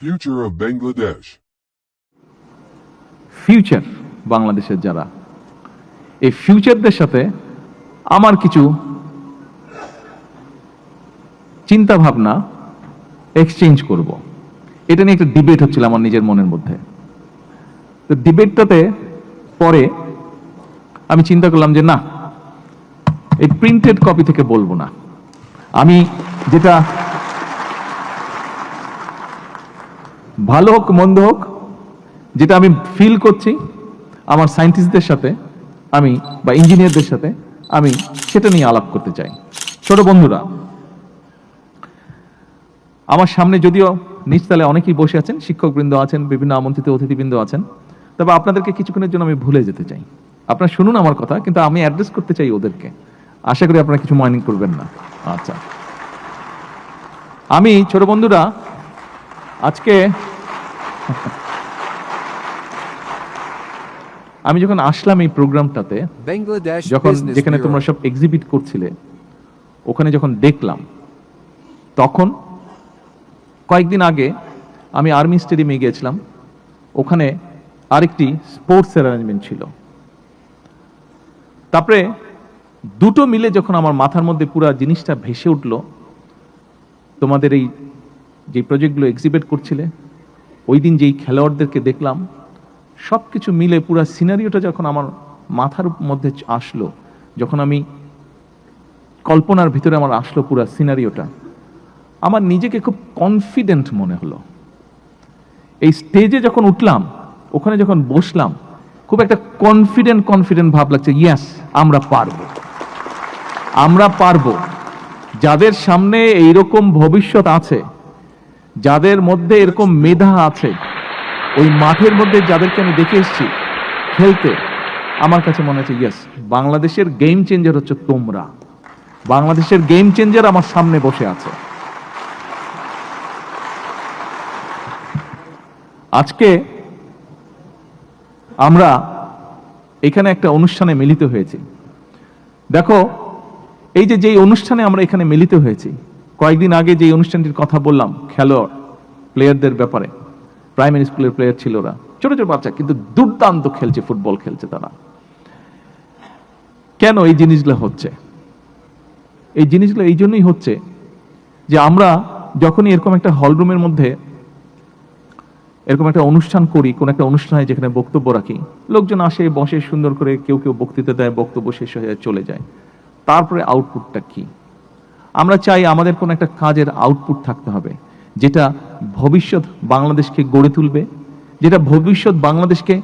Future of Bangladesh. Future বাংলাদেশের যারা, এই ফিউচারদের সাথে আমার কিছু চিন্তা ভাবনা এক্সচেঞ্জ করব। এটা নিয়ে একটা ডিবেট হচ্ছিল আমার নিজের মনের মধ্যে। তো ডিবেটটাতে পরে আমি চিন্তা করলাম যে না, এই প্রিন্টেড কপি থেকে বলবো না। আমি যেটা ভালো হোক মন্দ হোক, যেটা আমি ফিল করছি আমার সায়েন্টিস্টদের সাথে আমি বা ইঞ্জিনিয়ারদের সাথে আমি সেটা নিয়ে আলাপ করতে চাই। ছোট বন্ধুরা, আমার সামনে যদিও নিচতলায় অনেকেই বসে আছেন, শিক্ষকবৃন্দ আছেন, বিভিন্ন আমন্ত্রিত অতিথিবৃন্দ আছেন, তবে আপনাদেরকে কিছুক্ষণের জন্য আমি ভুলে যেতে চাই। আপনারা শুনুন আমার কথা, কিন্তু আমি অ্যাড্রেস করতে চাই ওদেরকে। আশা করি আপনারা কিছু মাইন্ড করবেন না। আচ্ছা, আমি ছোট বন্ধুরা আজকে আমি যখন আসলাম এই প্রোগ্রামটাতে, যখন যেখানে তোমরা সব এক্সিবিট করছিলে, ওখানে যখন দেখলাম, তখন কয়েকদিন আগে আমি আর্মি স্টেডিয়ামে গিয়েছিলাম। ওখানে আরেকটি স্পোর্টস অ্যারেঞ্জমেন্ট ছিল। তারপরে দুটো মিলে যখন আমার মাথার মধ্যে পুরো জিনিসটা ভেসে উঠলো, তোমাদের এই যে প্রজেক্টগুলো এক্সিবিট করছিলে, ওই দিন যেই খেলোয়াড়দেরকে দেখলাম, সব কিছু মিলে পুরো সিনারিওটা যখন আমার মাথার মধ্যে আসলো, যখন আমি কল্পনার ভিতরে আমার আসলো পুরো সিনারিওটা, আমার নিজেকে খুব কনফিডেন্ট মনে হলো। এই স্টেজে যখন উঠলাম, ওখানে যখন বসলাম, খুব একটা কনফিডেন্ট ভাব লাগছে। ইয়েস, আমরা পারবো, আমরা পারবো। যাদের সামনে এইরকম ভবিষ্যৎ আছে, যাদের মধ্যে এরকম মেধা আছে, ওই মাঠের মধ্যে যাদেরকে আমি দেখে এসেছি খেলতে, আমার কাছে মনে হচ্ছে ইয়েস, বাংলাদেশের গেম চেঞ্জার হচ্ছে তোমরা। বাংলাদেশের গেম চেঞ্জার আমার সামনে বসে আছে। আজকে আমরা এখানে একটা অনুষ্ঠানে মিলিত হয়েছি। দেখো, এই যে যেই অনুষ্ঠানে আমরা এখানে মিলিত হয়েছি, কয়েকদিন আগে যে অনুষ্ঠানটির কথা বললাম, খেলোয়াড় প্লেয়ারদের ব্যাপারে, প্রাইমারি স্কুলের প্লেয়ার ছিল ওরা, ছোট ছোট বাচ্চা, কিন্তু দুর্দান্ত খেলছে, ফুটবল খেলছে তারা। কেন এই জিনিসগুলো হচ্ছে? এই জিনিসগুলো এই জন্যই হচ্ছে যে আমরা যখনই এরকম একটা হলরুমের মধ্যে এরকম একটা অনুষ্ঠান করি, কোন একটা অনুষ্ঠানে যেখানে বক্তব্য রাখি, লোকজন আসে, বসে, সুন্দর করে কেউ কেউ বক্তৃতা দেয়, বক্তব্য শেষ হয়ে চলে যায়। তারপরে আউটপুটটা কি? আমরা চাই আমাদের কোন একটা কাজের আউটপুট থাকতে হবে, যেটা ভবিষ্যৎ বাংলাদেশকে গড়ে তুলবে, যেটা ভবিষ্যৎ বাংলাদেশকে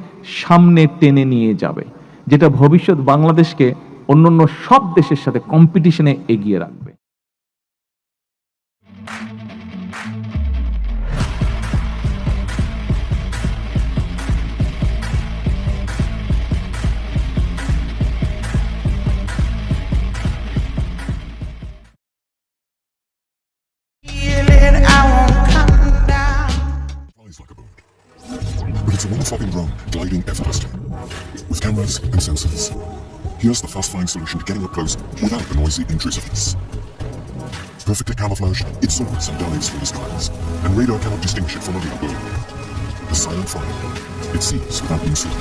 সামনে টেনে নিয়ে যাবে, যেটা ভবিষ্যৎ বাংলাদেশকে অন্যান্য সব দেশের সাথে কম্পিটিশনে এগিয়ে রাখবে। Flies like a bird, but it's a one-flopping drone gliding effortlessly with cameras and sensors. Here's the fast-flying solution to getting up close without the noisy intrusiveness. Perfectly camouflaged, it soars and dives through the skies, and radar cannot distinguish it from a real bird. The silent flying, it sees without being seen.